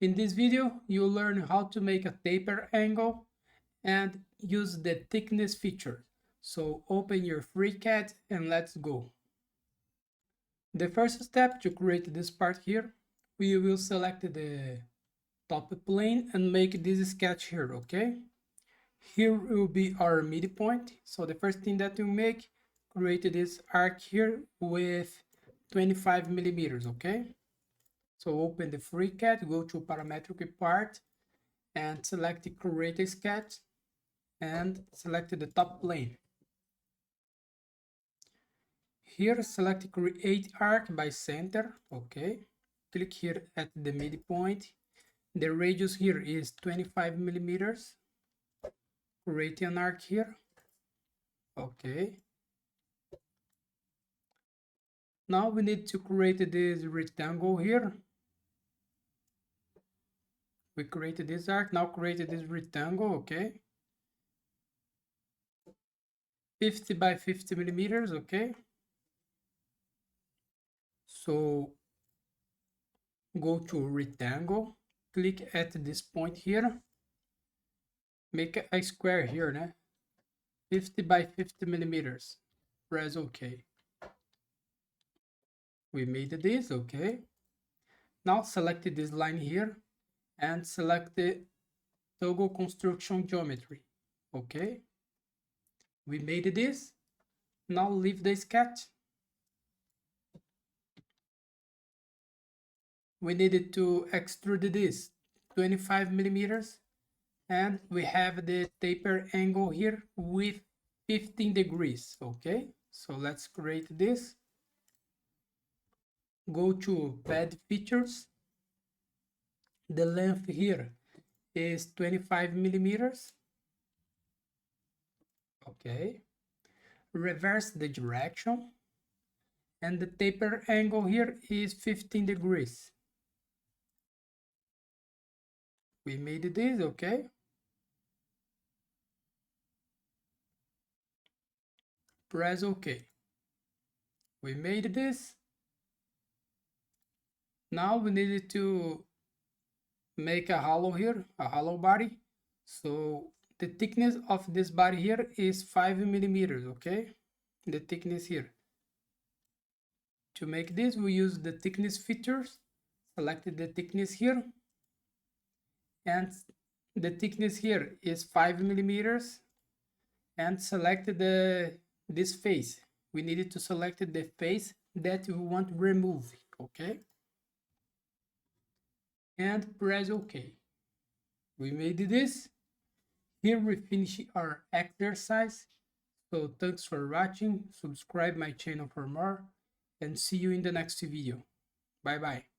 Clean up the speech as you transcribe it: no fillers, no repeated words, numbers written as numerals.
In this video, you'll learn how to make a taper angle and use the thickness feature. So open your FreeCAD and let's go. The first step to create this part here, we will select the top plane and make this sketch here, okay? Here will be our midpoint. So the first thing that you make, create this arc here with 25 millimeters, okay? So open the FreeCAD, go to parametric part and select the create a sketch and select the top plane. Here select create arc by center, okay? Click here at the midpoint. The radius here is 25 millimeters. Create an arc here, okay. Now we need to create this rectangle here. We created this arc, now create this rectangle, okay. 50 by 50 millimeters, okay. So go to rectangle, click at this point here, make a square here, né? 50 by 50 millimeters, press OK. We made this, okay. Now select this line here and select the toggle construction geometry, okay. We made this. Now leave the sketch. We needed to extrude this 25 millimeters and we have the taper angle here with 15 degrees, okay. So let's create this. Go to pad features. The length here is 25 millimeters, okay. Reverse the direction and the taper angle here is 15 degrees. We made this, okay. Press OK. We made this. Now we need to make a hollow here, a hollow body. So the thickness of this body here is 5 millimeters, okay. The thickness here. To make this, we use the thickness features. Select the thickness here. And the thickness here is 5 millimeters. And select this face. We needed to select the face that we want to remove, okay. And press OK. We made this. Here we finish our exercise. So thanks for watching. Subscribe my channel for more and see you in the next video. Bye bye.